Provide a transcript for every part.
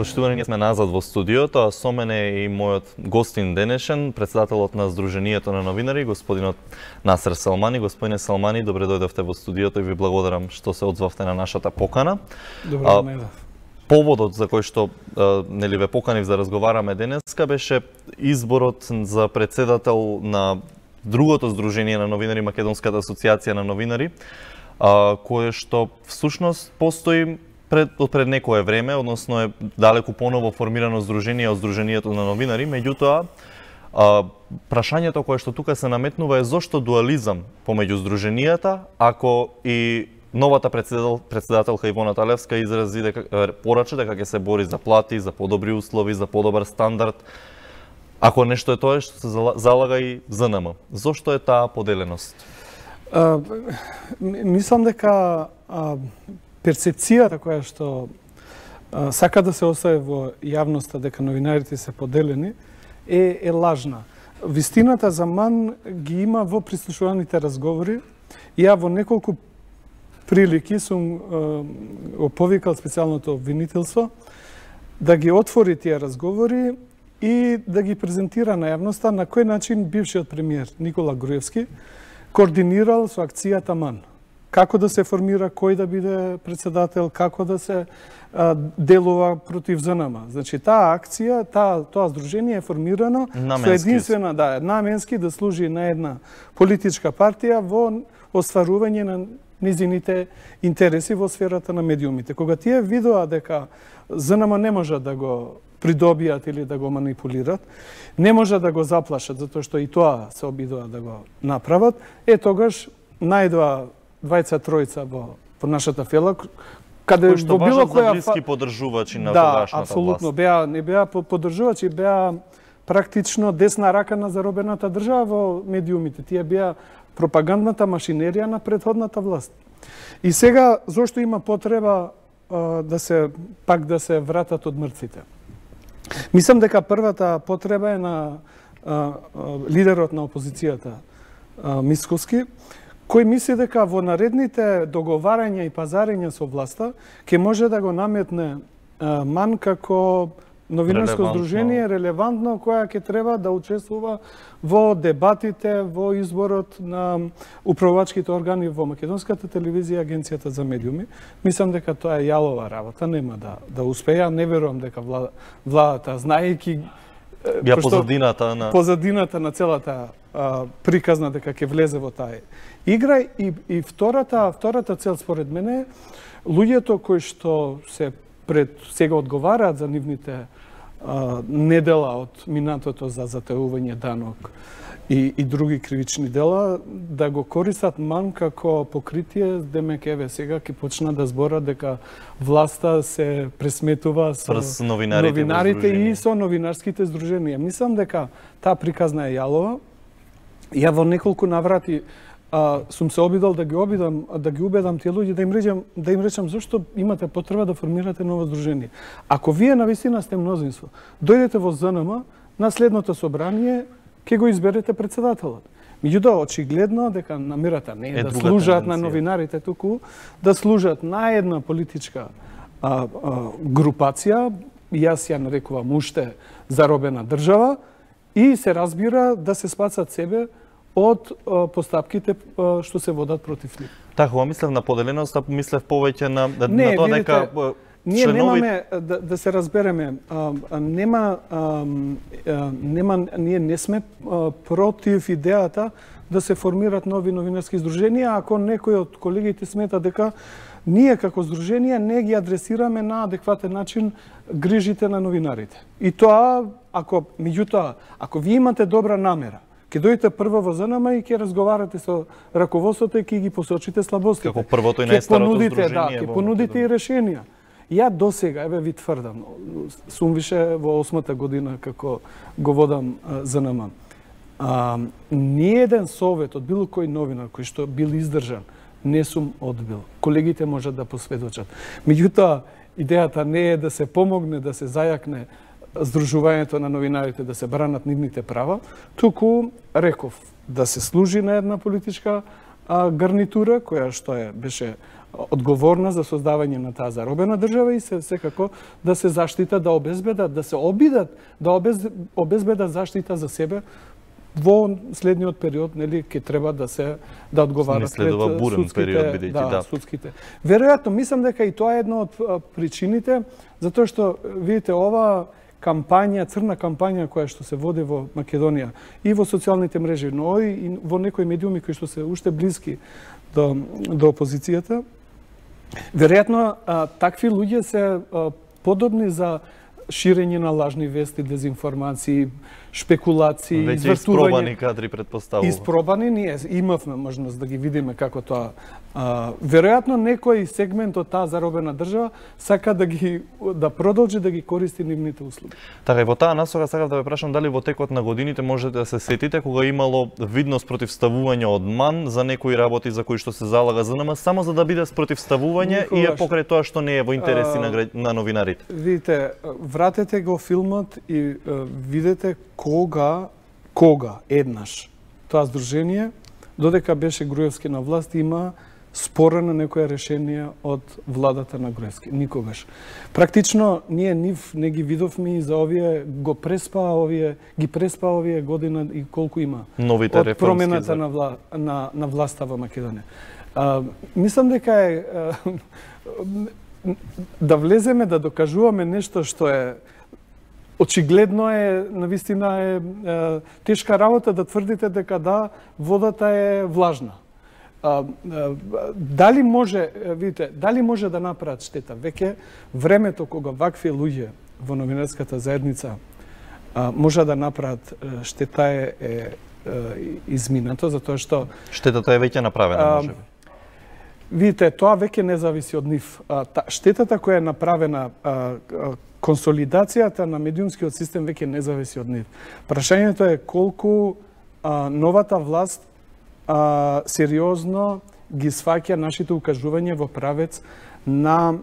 Поштувани, ние сме назад во студиото, а со мене е и мојот гостин денешен, председателот на Сдруженијето на новинари, господинот Насер Салмани. Господине Салмани, добре дојдовте во студиото и ви благодарам што се одзвавте на нашата покана. Добре, најдов. Поводот за кој што нели ве поканив да разговараме денеска беше изборот за председател на другото Сдружение на новинари, Македонската асоциација на новинари, кое што всушност постои пред некое време, односно е далеку поново формирано здружение од Сдруженијето на новинари, меѓутоа прашањето кое што тука се наметнува е зошто дуализам помеѓу здруженијата, ако и новата председателка Ивона Талевска изрази дека порача дека ќе се бори за плати, за подобри услови, за подобар стандард. Ако нешто е тоа што се залага и ЗНМ, зошто е таа поделеност? Мислам дека перцепцијата која што сака да се остави во јавноста дека новинарите се поделени е лажна. Вистината за ман ги има во прислушуваните разговори. Ја во неколку прилики сум оповикал специјалното обвинителство да ги отвори тие разговори и да ги презентира на јавноста на кој начин бившиот премиер Никола Груевски координирал со акцијата МАН. Како да се формира, кој да биде председател, како да се делува против ЗНМ. Значи, таа акција, тоа здружение е формирано со единствена, наменски да служи на една политичка партија во остварување на низините интереси во сферата на медиумите. Кога тие видоа дека ЗНМ не може да го придобијат или да го манипулират, не може да го заплашат, затоа што и тоа се обидува да го направат, тогаш најдоа двајца-тројца во нашата фела, каде во било која блиски поддржувачи на тогашната власт. Апсолутно, не беа поддржувачи, беа практично десна рака на заробената држава во медиумите. Тие беа пропагандната машинерија на претходната власт. И сега зошто има потреба да се вратат од мртвите? Мислам дека првата потреба е на лидерот на опозицијата Мицкоски, кој мисли дека во наредните договарања и пазарења со власта ќе може да го наметне МАН како новинарско здружение релевантно која ќе треба да учествува во дебатите, во изборот на управувачките органи во Македонската телевизија и Агенцијата за медиуми. Мислам дека тоа е јалова работа, нема да успеја. Не верувам дека владата, знаејќи позадината на целата приказна дека ќе влезе во таа игра. И втората цел според мене е луѓето кои што се сега одговараат за нивните недела од минатото за затајување данок и други кривични дела, да го користат МАН како покритие, демек еве сега ќе почнат да зборат дека власта се пресметува со новинарите и со новинарските здруженија. Мислам дека таа приказна е јалова. Ја во неколку наврати сум се обидал да ги убедам тие луѓе, да им речам зашто имате потреба да формирате ново здружение. Ако вие навистина сте мнозинство, дојдете во ЗНМ, на следното собрание ќе го изберете председателот. Меѓутоа, очигледно дека намерата не е да служат на новинарите, туку да служат на една политичка групација, јас ја нарекувам уште заробена држава, и се разбира да се спасат себе од постапките што се водат против нив. Така, мислев на поделеност, мислев повеќе на тоа дека ние немаме да се разбереме, ние не сме против идејата да се формират нови новинарски здруженија, ако некој од колегите смета дека ние како здружение не ги адресираме на адекватен начин грижите на новинарите. И тоа, меѓутоа, ако ви имате добра намера, ќе дојдете прво во ЗНМ и ќе разговарате со раководството и ќе ги посочите слабостите. Како првото и најстарото здружение. Ќе понудите и решенија. Ја досега, еве ви тврдам, сум више во 8-та година како го водам ЗНМ. Ниеден совет од било кој новинар кој што бил издржан не сум одбил. Колегите можат да посведочат. Меѓутоа, идејата не е да се помогне, да се зајакне здружувањето на новинарите, да се бранат нивните права, туку реков да се служи на една политичка гарнитура која што беше одговорна за создавање на таа заробена држава и секако да се заштитат, да обезбедат, да се обидат, да обезбедат заштита за себе во следниот период, нели, ќе треба да одговарат пред судските, судските. Веројатно, мислам дека и тоа е една од причините, затоа што, видите, ова кампања, црна кампања која што се води во Македонија и во социјалните мрежи, но и во некои медиуми кои што се уште блиски до опозицијата, веројатно такви луѓе се подобни за ширење на лажни вести, дезинформации, шпекулации, веќе испробани кадри, предпоставувам. Испробани, ние имавме можност да ги видиме како тоа. Веројатно некој сегмент од таа заробена држава сака да продолжи да ги користи нивните услуги. Така и во таа насока сакав да ве прашам дали во текот на годините можете да се сетите кога имало видност противставување од МАН за некои работи за кои што се залага ЗНМ само за да биде противставување и е покрај тоа што не е во интереси на новинарите. Видите, вратете го филмот и видете кога еднаш тоа здружение, додека беше Груевски на власт, има спорено некоја решение од владата на Груевски. Никогаш. Практично, ние нив не ги видовме и за овие ги преспа овие година и колку има новите од промената на власта во Македонија. Мислам дека е да влеземе да докажуваме нешто што е очигледно навистина е тешка работа да тврдите дека да, водата е влажна. Дали може, видите, дали може да направат штета? Веќе времето кога вакви луѓе во новинарската заедница може да направат штета е изминато, затоа што штетата е веќе направена, можеби. Видите, тоа веќе не зависи од нив. Штетата која е направена, консолидацијата на медиумскиот систем веќе не зависи од нив. Прашањето е колку новата власт сериозно ги сваќа нашите укажувања во правец на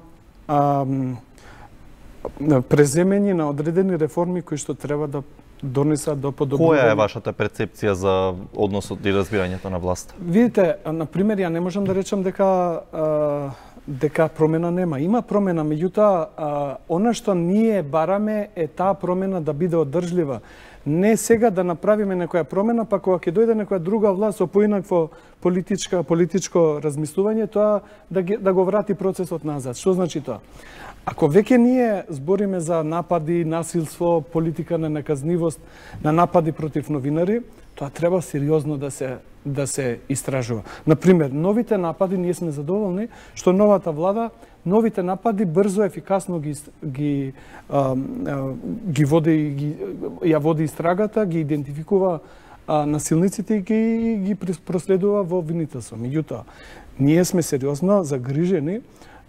преземење на одредени реформи кои што треба да донесат до подобрување. Која е вашата перцепција за односот и разбирањето на власта? Видите, на пример, ја не можам да речам дека промена нема. Има промена, меѓутоа, она што ние бараме е таа промена да биде одржлива. Не сега да направиме некоја промена, па кога ќе дојде некоја друга власт со поинакво политичко размислување, тоа да го врати процесот назад. Што значи тоа? Ако веќе ние збориме за напади, насилство, политика на наказнивост, на напади против новинари, тоа треба сериозно да се истражува. Например, новите напади, ние сме задоволни што новата влада новите напади брзо, ефикасно ги води истрагата, ги идентификува насилниците и ги проследува во обвинителство. Меѓутоа, ние сме сериозно загрижени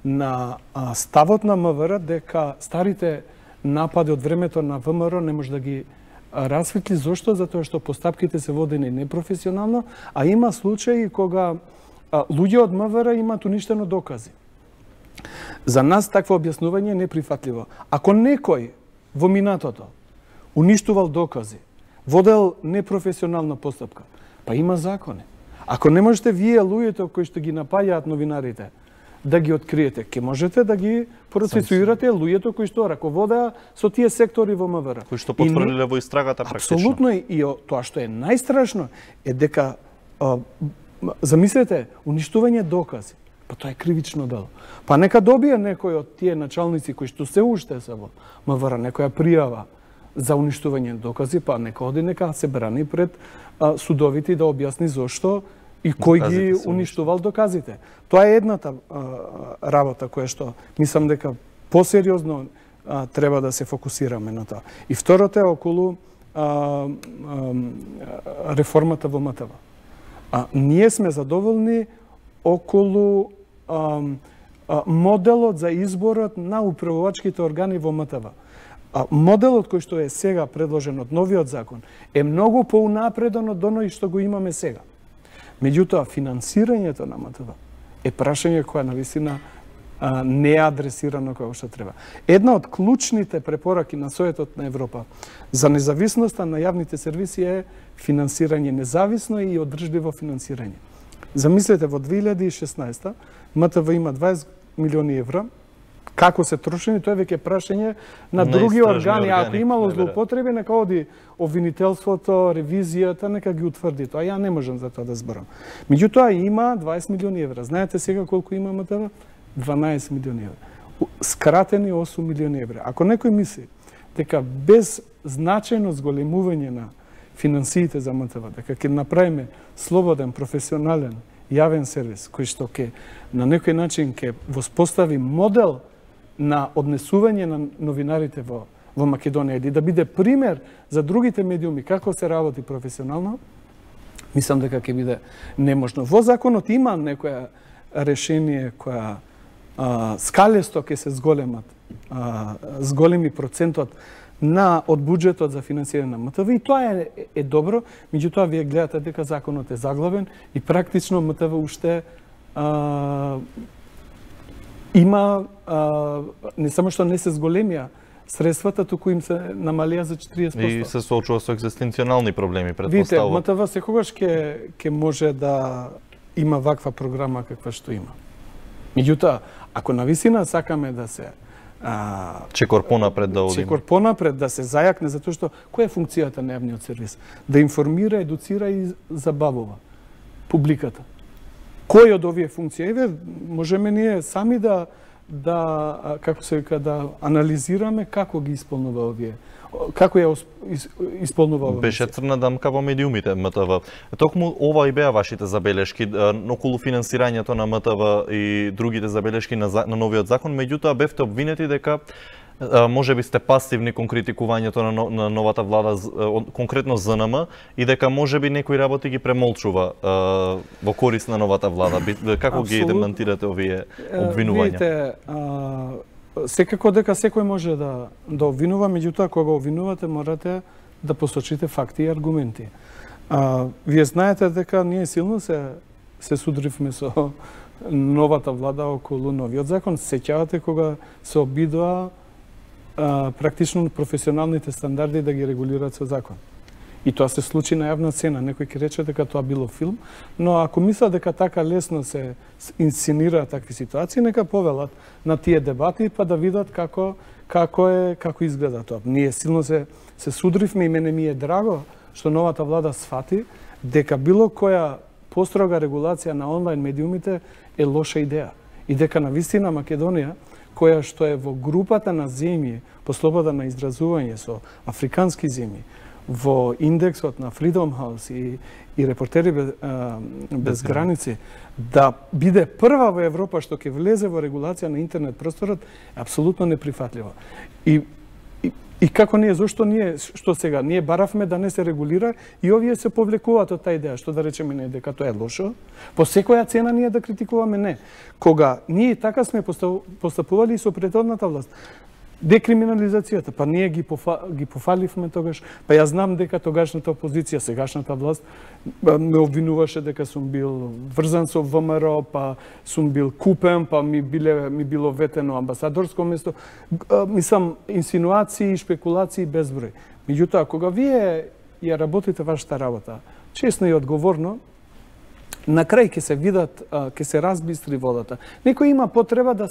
на ставот на МВР дека старите напади од времето на ВМРО не може да ги расветли. Зошто? Затоа што постапките се водени непрофесионално, а има случаи кога луѓе од МВР имаат уништено докази. За нас такво објаснување е неприфатливо. Ако некој во минатото уништувал докази, водел непрофесионална постапка, па има закони. Ако не можете вие луѓето кои што ги напаѓаат новинарите да ги откриете, ќе можете да ги процесуирате луѓето кои што раководеа со тие сектори во МВР. Кои што потврдиле во истрагата практично. Апсолутно, и тоа што е најстрашно е дека замислете, уништување докази. Па тоа е кривично дело. Па нека добие некој од тие началници кои што се уште се во МВР некоја пријава за уништување докази, па нека оди, нека се брани пред судовите и да објасни зошто и кој ги уништувал доказите. Тоа е едната работа која што мислам дека посериозно треба да се фокусираме на тоа. И второто е околу реформата во МТВ. Ние сме задоволни околу моделот за изборот на управувачките органи во МТВ. Моделот кој што е сега предложен од новиот закон е многу поунапреден од оној што го имаме сега. Меѓутоа, финансирањето на МТВ е прашање која навистина не е адресирано како што треба. Една од клучните препораки на Советот на Европа за независноста на јавните сервиси е финансирање, независно и одржливо финансирање. Замислете, во 2016 МТВ има 20 милиони евра. Како се трошени, тоа е веќе прашање на други органи. Ако имало злоупотреби, нека оди обвинителството, ревизијата, нека ги утврди тоа. Ја не можам за тоа да зборам. Меѓутоа има 20 милиони евра. Знаете сега колку има МТВ? 12 милиони евра. Скратени 8 милиони евра. Ако некој мисли дека без значајно зголемување на финансиите за МТВ, дека ќе направиме слободен, професионален, јавен сервис, кој што ќе на некој начин ќе воспостави модел на однесување на новинарите во Македонија или да биде пример за другите медиуми како се работи професионално, мислам дека ќе биде неможно. Во законот има некоја решение која скалесто ќе се зголеми процентот од буџетот за финансирање на МТВ и тоа е добро, меѓутоа вие гледате дека законот е заглавен и практично МТВ уште има не само што не се зголемија средствата, туку им се намалија за 40%. И се соочува со екзистенционални проблеми, Видите, предпоставувам. МТВ секогаш ќе може да има ваква програма каква што има. Меѓутоа, ако навистина сакаме да се чекор понапред да одиме. Чекор понапред да се зајакне, затоа што која е функцијата на јавниот сервис? Да информира, едуцира и забавува публиката. Кој од овие функции? Еве, можеме ние сами да како се вика, да анализираме како ги исполнува овие. Како ја исполнува овие. Беше црна дамка во медиумите МТВ. Токму ова и беа вашите забелешки околу финансирањето на МТВ и другите забелешки на новиот закон, меѓутоа бевте обвинети дека може би сте пасивни кон критикувањето на новата влада, конкретно ЗНМ, и дека може би некои работи ги премолчува во корист на новата влада. Како ги демантирате овие обвинувања? Видите, секако дека секој може да обвинува, меѓутоа кога обвинувате морате да посочите факти и аргументи. Вие знаете дека ние силно се судривме со новата влада околу новиот закон. Сеќавате кога се обидоа практично професионалните стандарди да ги регулираат со закон. И тоа се случи на јавна сцена. Некој ќе рече дека тоа било филм, но ако мислат дека така лесно се инсценира такви ситуации, нека повелат на тие дебати па да видат како изгледа тоа. Ние силно се судривме и мене ми е драго што новата влада сфати дека било која построга регулација на онлайн медиумите е лоша идеја и дека навистина Македонија, која што е во групата на земји по слобода на изразување со африкански земји, во индексот на Freedom House и Репортери без граници, да биде прва во Европа што ќе влезе во регулација на интернет просторот, е апсолутно неприфатливо. И како ние, зошто ние, што сега, ние баравме да не се регулира и овие се повлекуваат од таа идеја, што да речеме не дека тоа е лошо, по секоја цена ние да критикуваме не. Кога ние така сме постапували и со претhodната власт, декриминализацијата, па ние ги пофаливме тогаш, па ја знам дека тогашната опозиција, сегашната власт, ме обвинуваше дека сум бил врзан со ВМРО, па сум бил купен, па ми било ветено амбасадорско место. Мислам, инсинуации и шпекулации безброј. Меѓутоа, кога вие ја работите вашата работа, честно и одговорно, на крај ќе се видат, ќе се разбистри водата. Некој има потреба да...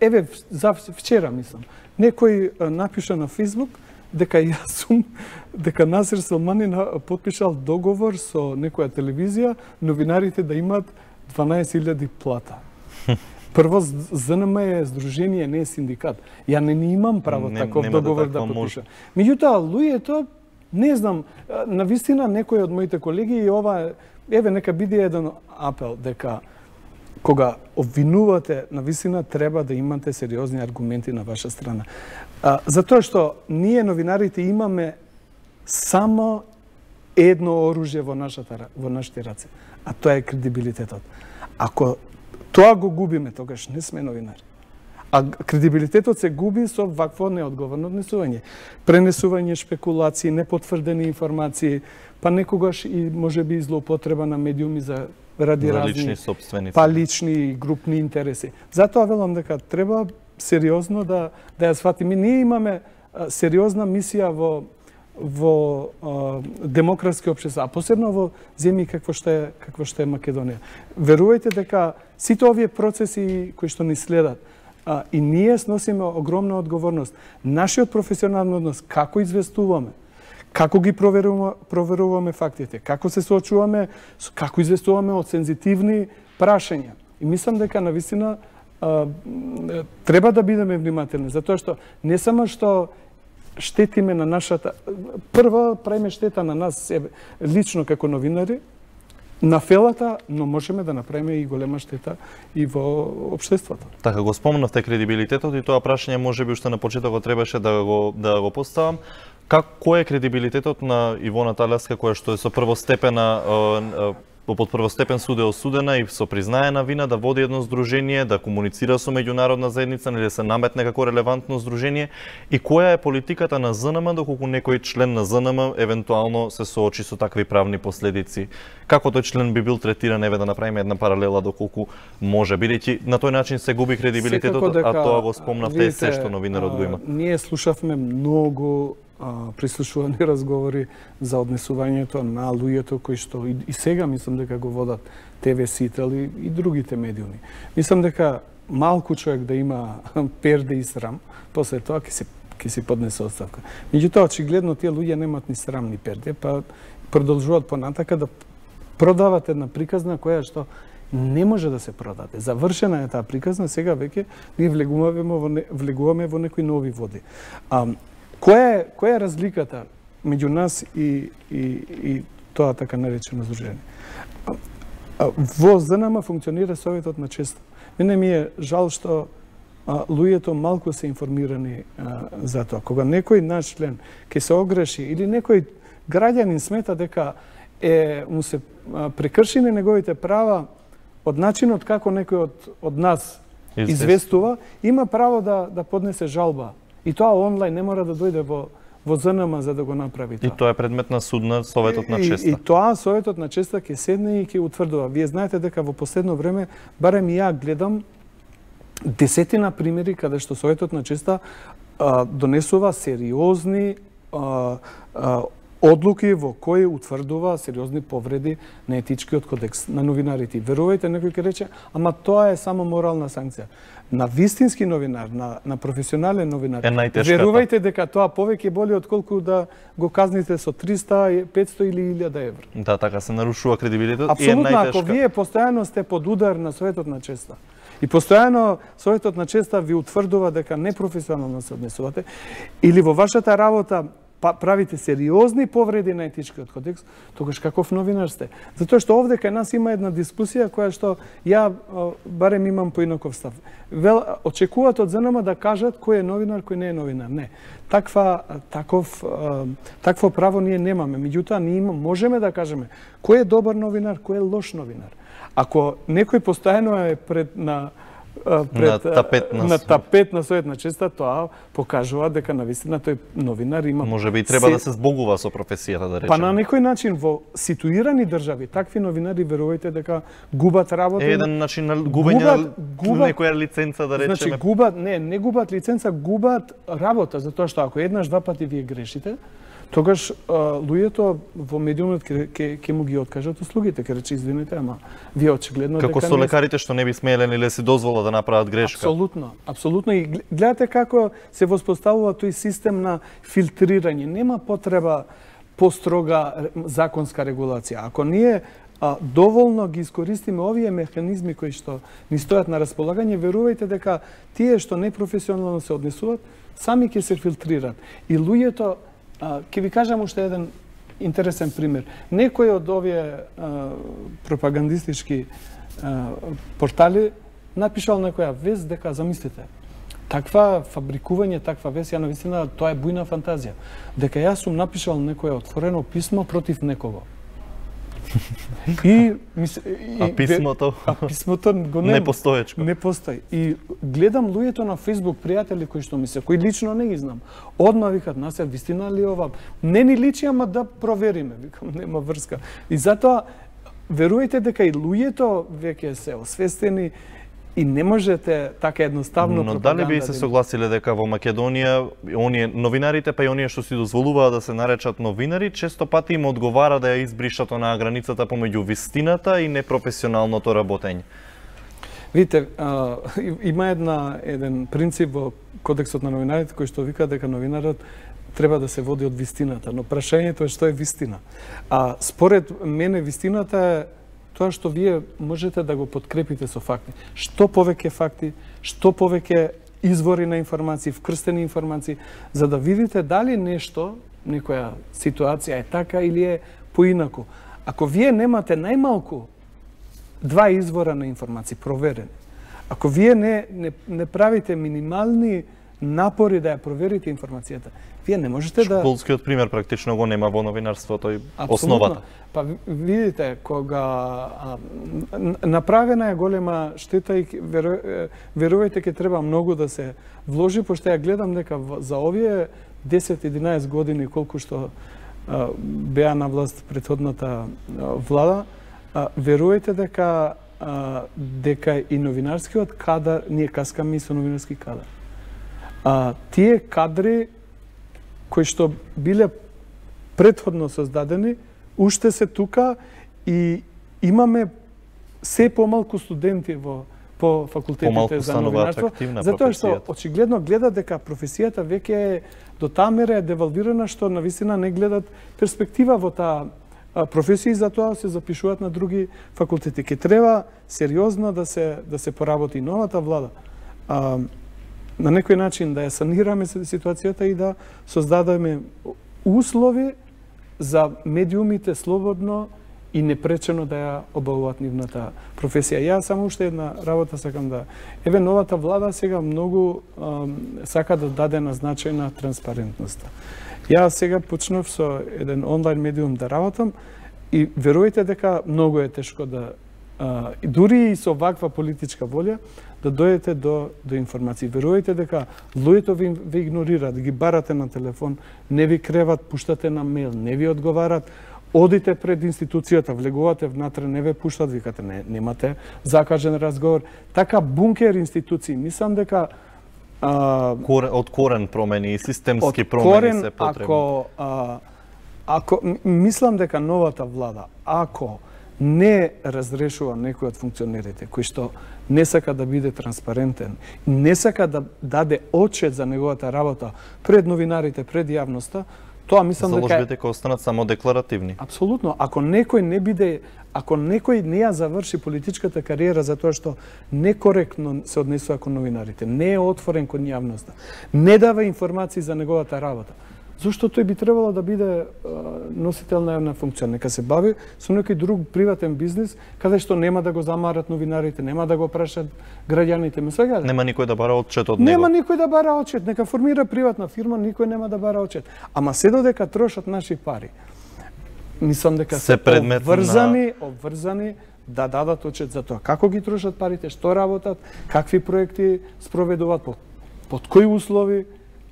Еве, вчера, мислам, некој напиша на Фейсбук дека Насер Салмани потпишал договор со некоја телевизија, новинарите да имат 12.000 плата. Прво, ЗНМ е здружение, не е синдикат. Ја не имам право таков договор да потпишам. Меѓутоа, луѓето, не знам, навистина некој од моите колеги и ова, еве, нека биде еден апел, дека кога обвинувате, навистина треба да имате сериозни аргументи на ваша страна. Затоа што ние новинарите имаме само едно оружје во нашите раце, а тоа е кредибилитетот. Ако тоа го губиме, тогаш не сме новинари. А кредибилитетот се губи со вакво неодговорно однесување. Пренесување шпекулации, непотврдени информации, па некогаш и можеби злоупотреба на медиуми ради разни лични и групни интереси. Затоа велам дека треба сериозно да ја сватиме. Ние имаме сериозна мисија во демократски општества, а посебно во земји какво што е Македонија. Верувајте дека сите овие процеси кои што ни следат, и ние сносиме огромна одговорност. Нашиот професионален однос, како известуваме, како ги проверуваме фактите, како се соочуваме, како известуваме од сензитивни прашања. И мислам дека навистина треба да бидеме внимателни, затоа што не само што штетиме на нашата... Прво правиме штета на нас себе, лично како новинари, на фелата, но можеме да направиме и голема штета и во општеството. Така го спомнавте кредибилитетот и тоа прашање можеби уште на почетокот требаше да го поставам. Кој е кредибилитетот на Ивона Талевска, која што е со под првостепен суд е осудена и со признаена вина да води едно здружение, да комуницира со меѓународна заедница, или да се наметне како релевантно здружение, и која е политиката на ЗНМ доколку некој член на ЗНМ евентуално се соочи со такви правни последици? Како тој член би бил третиран? Еве да направиме една паралела доколку може, бидејќи на тој начин се губи кредибилитетот, а тоа го спомнавте е се што новинарот го има. Ние слушавме многу прислушувани разговори за однесувањето на луѓето кои што и сега мислам дека го водат ТВ Сител и другите медиуми. Мислам дека малку човек да има перде и срам, после тоа ќе си поднесе оставка. Меѓутоа очигледно тие луѓе немаат ни срам ни перде, па продолжуваат понатака да продават една приказна која што не може да се продаде. Завршена е таа приказна, сега веќе ние влегуваме во некои нови води. Која е разликата меѓу нас и тоа така наречено здружение? Во ЗНМ функционира Советот на честа. Мене ми е жал што луѓето малку се информирани за тоа. Кога некој наш член ќе се огреши или некој граѓанин смета дека му се прекршени неговите права од начинот како некој од нас известува, има право да поднесе жалба. И тоа онлайн, не мора да дојде во ЗНМ за да го направи тоа. И тоа е предмет на суд на Советот на честа. И тоа Советот на честа ќе седне и ќе утврдува. Вие знаете дека во последно време, барем и ја гледам десетина примери каде што Советот на честа донесува сериозни одлуки во кои утврдува сериозни повреди на етичкиот кодекс на новинарите. Верувајте, некој ќе рече, ама тоа е само морална санкција. На вистински новинар, на професионален новинар, верувајте дека тоа повеќе боли отколку да го казните со 300, 500 или 1000 евра. Да, така се нарушува кредибилитет и е најтешка. Апсолутно, ако вие постојано сте под удар на Советот на честа и постојано Советот на честа ви утврдува дека непрофесионално се однесувате или во вашата работа правите сериозни повреди на етичкиот кодекс, тогаш каков новинар сте? Затоа што овде кај нас има една дискусија која што ја барем имам поинаков став. Очекуваат од ЗНМ да кажат кој е новинар, кој не е новинар. Не. Такво право ние немаме. Меѓутоа ние можеме да кажеме кој е добар новинар, кој е лош новинар. Ако некој постојано е на тапет на Совет на честа, тоа покажува дека навистина тој новинар има... Може би треба да се збогува со професијата, да речеме. Па на некој начин во ситуирани држави, такви новинари верувајте дека губат работа. Еден начин на губење на некоја лиценца, да речеме. Значи губат, не губат лиценца, губат работа, затоа што ако еднаш, два пати вие грешите, тогаш луѓето во медиумот ќе му ги откажат услугите, ќе рече извинете, ама вие очигледно дека како со лекарите што не би смелени или си дозвола да направат грешка. Апсолутно. И гледате како се воспоставува тој систем на филтрирање. Нема потреба построга законска регулација. Ако ние доволно ги искористиме овие механизми кои што ни стојат на располагање, верувајте дека тие што непрофесионално се однесуваат, сами ќе се филтрират. И луѓето, ќе ви кажам уште еден интересен пример. Некој од овие пропагандистички портали напишал некоја вест дека, замислите, таква фабрикување, таква вест, ја навистина, тоа е бујна фантазија. Дека јас сум напишал некоја отворено писмо против некого. А писмото го не постоечко. Не постои. И гледам луѓето на Facebook, пријатели кои лично не ги знам. Одма викат, Насер, вистина ли ова? Не ни личи, ама да провериме. Викам, нема врска. И затоа верувајте дека и луѓето веќе се освестени и не можете така едноставно Но пропаганда. дали би се согласиле дека во Македонија оние новинарите, па и оние што си дозволуваат да се наречат новинари, често пати им одговара да ја избришат онаа границата помеѓу вистината и непрофесионалното работење? Видите, има еден принцип во Кодексот на новинарите кој што вика дека новинарот треба да се води од вистината, но прашањето е што е вистина. А според мене вистината е тоа што вие можете да го подкрепите со факти. Што повеќе факти, што повеќе извори на информации, вкрстени информации, за да видите дали нешто, некоја ситуација е така или е поинаку. Ако вие немате најмалку два извора на информации проверени, ако вие не правите минимални напори да ја проверите информацијата, вие не можете да... Школскиот пример практично го нема во новинарството и основата. Па видите, кога направена е голема штета и верувајте ќе треба многу да се вложи, пошто ја гледам дека за овие 10-11 години колку што беа на власт претходната влада, верувајте дека и новинарскиот кадар, ние каскаме и со новинарски кадар. Тие кадри кои што биле претходно создадени, уште се тука и имаме се помалку студенти по факултетите за новинарство, затоа што очигледно гледат дека професијата веќе е до таа мера е девалвирана што навистина не гледат перспектива во таа професија и затоа се запишуваат на други факултети. Ке треба сериозно да се поработи новата влада. На некој начин да ја санираме ситуацијата и да создадеме услови за медиумите слободно и непречено да ја обавуваат нивната професија. Ја само уште една работа сакам да... Еве новата влада сега многу сака да даде на значај на транспарентноста. Ја сега почнав со еден онлайн медиум да работам и верувајте дека многу е тешко да... дури и со ваква политичка волја, да дојдете до информации. Верувајте дека луѓето ви игнорираат, ги барате на телефон, не ви креват, пуштате на мејл, не ви одговарат, одите пред институцијата, влегувате внатре, не ве пуштат, викате немате закажен разговор. Така бункер институции, мислам дека од корен промени и системски промени се потребни. Ако мислам дека новата влада, ако не разрешува некој од функционерите кој што не сака да биде транспарентен, не сака да даде отчет за неговата работа пред новинарите, пред јавноста, тоа мислам дека заложбите ќе останат само декларативни. Апсолутно. Ако некој не ја заврши политичката кариера затоа што некоректно се однесува кон новинарите, не е отворен кон јавноста, не дава информации за неговата работа, зашто тој би требало да биде носител на една функција, нека се бави со некој друг приватен бизнис, каде што нема да го замарат новинарите, нема да го прашат граѓаните. Нема никој да бара отчет од него. Нема никој да бара отчет, нека формира приватна фирма, никој нема да бара отчет. Ама се додека трошат наши пари, мислам дека се обврзани да дадат отчет за тоа како ги трошат парите, што работат, какви проекти спроведуваат, под кои услови,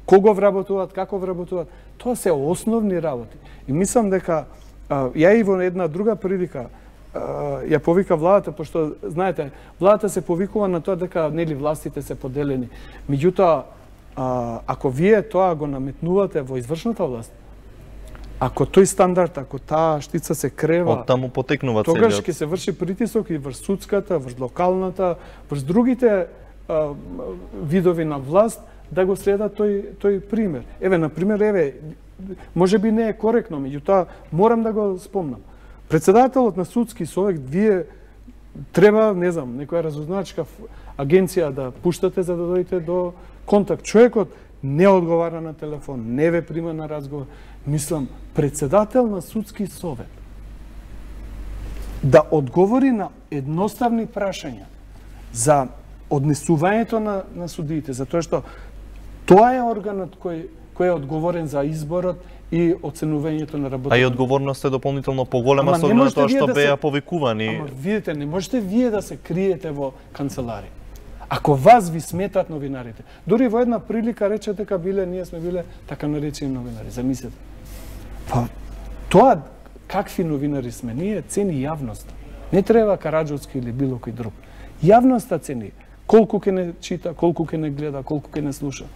кого вработуваат, како вработуваат. Тоа се основни работи. И мислам дека ја и во една друга прилика ја повика владата, пошто знаете, владата се повикува на тоа дека нели властите се поделени. Меѓутоа, ако вие тоа го наметнувате во извршната власт, ако тој стандард, ако таа штица се крева, од таму потекнува целиот. Тогаш ќе се врши притисок и врз судската, врз локалната, врз другите видови на власт да го следат тој пример. Еве, например, можеби не е коректно, меѓутоа морам да го спомнам. Председателот на судски совет, вие треба, не знам, некоја разузначка агенција да пуштате за да дојдете до контакт. Човекот не одговара на телефон, не ве прима на разговор. Мислам, председател на судски совет да одговори на едноставни прашања за однесувањето на судиите, затоа што тоа е органот кој е одговорен за изборот и оценувањето на работата. А и одговорноста е дополнително поголема со оглед тоа што беа повикувани. Ама видите, не можете вие да се криете во канцеларија. Ако вас ви сметат новинарите. Дури во една прилика речете дека ние сме биле така наречени новинари, замислете. Па тоа какви новинари сме ние цени јавноста. Не треба Караджовски или било кој друг. Јавноста цени. колку ќе не чита, колку ќе не гледа, колку ќе не слуша.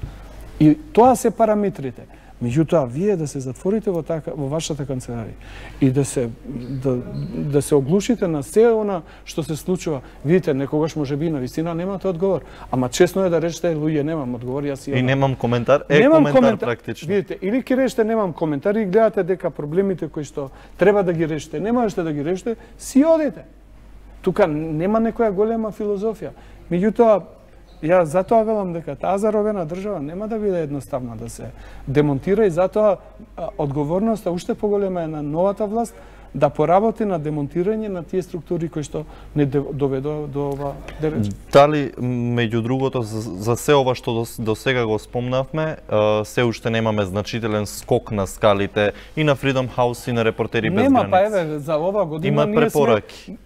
И тоа се параметрите. Меѓутоа, вие да се затворите во вашата канцеларија и да се оглушите на се она што се случува. Видите, некогаш можеби навистина немате одговор, ама честно е да речете луѓе немам одговор, јас и немам коментар, коментар практично. Видите, или ќе речете немам коментар и гледате дека проблемите кои што треба да ги решите, не можете да ги решите, си одите. Тука нема некоја голема филозофија. Меѓутоа, ја затоа велам дека таа заробена држава нема да биде едноставна да се демонтира и затоа одговорноста уште поголема е на новата власт да поработи на демонтирање на тие структури кои што не доведува до ова дереч. Дали, меѓу другото, за се ова што до сега го спомнавме, се уште немаме значителен скок на скалите и на Freedom House и на Репортери без граници? Нема, па еве, за ова година има препораки.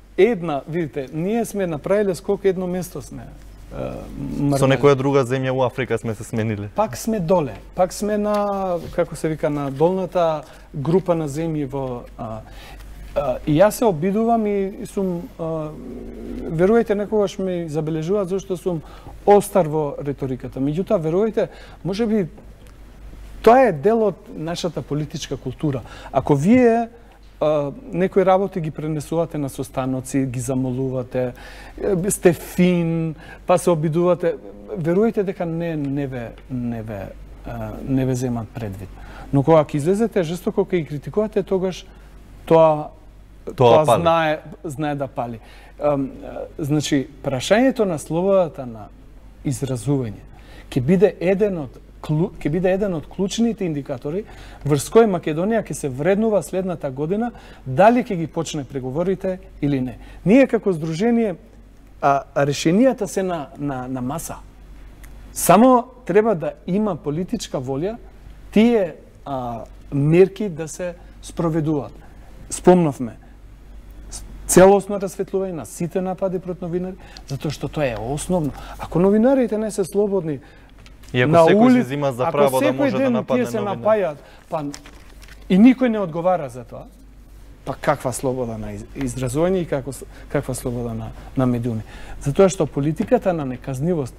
Видите, ние сме направиле скок едно место сме. Со некоја друга земја у Африка сме се смениле. Пак сме доле, пак сме на, како се вика, на долната група на земји во... И јас се обидувам и сум, верувајте, некогаш ме забележуваат зашто сум остар во риториката. Меѓутоа, верувајте, можеби тоа е дел од нашата политичка култура. Ако вие некои работи ги пренесувате на состаноци, ги замолувате, сте фин, па се обидувате, верувајте дека не ве земат предвид. Но кога ќе излезете жестоко ќе ги критикувате, тогаш тоа знае да пали. Значи, прашањето на слободата на изразување ќе биде еден од клучните индикатори врз кој Македонија ќе се вреднува следната година, дали ќе ги почне преговорите или не. Ние како здружение, решенијата се на маса. Само треба да има политичка волја тие мерки да се спроведуваат. Спомнавме целосно расветлување на сите напади против новинари, затоа што тоа е основно. Ако новинарите не се слободни, и ако секој се зима за право да може да нападне тие се напајат, па и никој не одговара за тоа, па каква слобода на изразување и каква слобода на медиуми. Затоа што политиката на неказнивост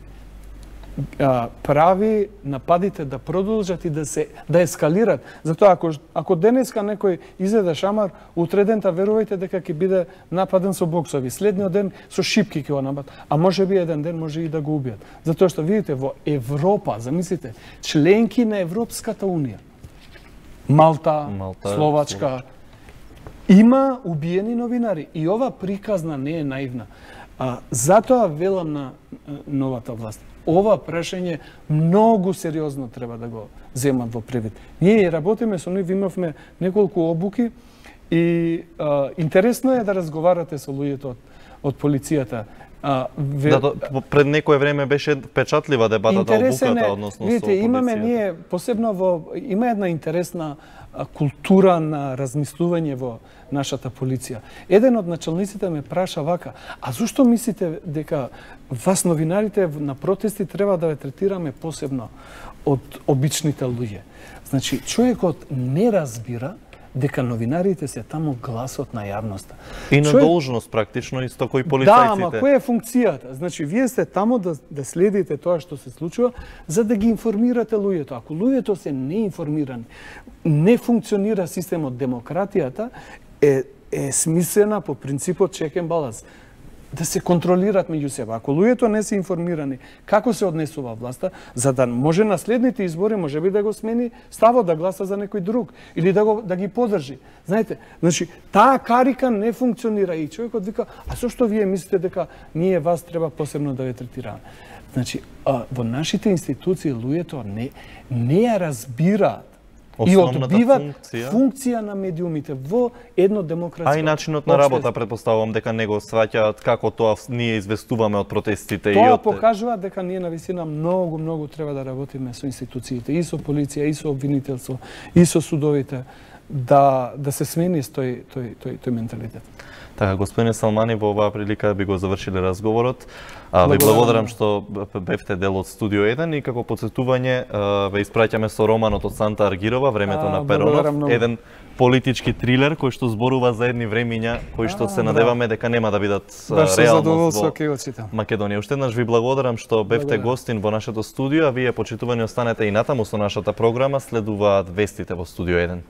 прави нападите да продолжат и да ескалират. Затоа ако денеска некој изеде шамар, утре дента верувајте дека ќе биде нападен со боксови, следниот ден со шипки ќе го нападат, а можеби еден ден може и да го убијат. Затоа што видите во Европа, замислите, членки на Европската унија, Малта, Словачка, има убиени новинари и ова приказна не е наивна. Затоа велам на новата власт. Ова прашање многу сериозно треба да го земат во предвид. Ние работиме со нив, имавме неколку обуки и интересно е да разговарате со луѓето од полицијата. Пред некое време беше печатлива дебатата обуката односно со полицијата. Видите, имаме ние посебно има една интересна култура на размислување во нашата полиција. Еден од началниците ме праша вака: а зошто мислите дека вас новинарите на протести треба да ве третираме посебно од обичните луѓе? Значи, човекот не разбира дека новинарите се таму гласот на јавноста. И на должност практично исто кој полицајците. Да, ама која е функцијата? Значи, вие сте таму да следите тоа што се случува, за да ги информирате луѓето. Ако луѓето се неинформирани, не функционира системот, демократијата е смислена по принципот check and balance. Да се контролират меѓу себе. Ако луѓето не се информирани како се однесува власта, за да може на следните избори можеби да го смени ставот да гласа за некој друг или да ги поддржи. Знаете, значи таа карика не функционира и човекот вика: а зошто вие мислите дека ние вас треба посебно да ве третираме? Значи, во нашите институции луѓето не ја разбираат и одбиват функција на медиумите во едно демократско общество. А и начинот на работа, предпоставувам дека не го сваќаат како тоа ние известуваме од протестите. Тоа покажува дека ние навистина многу треба да работиме со институциите, и со полиција, и со обвинителство, и со судовите, да се смени тој менталитет. Така, господине Салмани, во оваа прилика би го завршиле разговорот. Ви благодарам што бевте дел од Студио 1 и како подсетување ве испраќаме со романот од Санта Аргирова, Времето на Перонов, еден политички трилер кој што зборува за едни времиња кои што се надеваме дека нема да бидат реалност во Македонија. Уште еднаш ви благодарам што бевте гостин во нашето студио, а вие почитувани останете и натаму со нашата програма, следуваат вестите во Студио 1.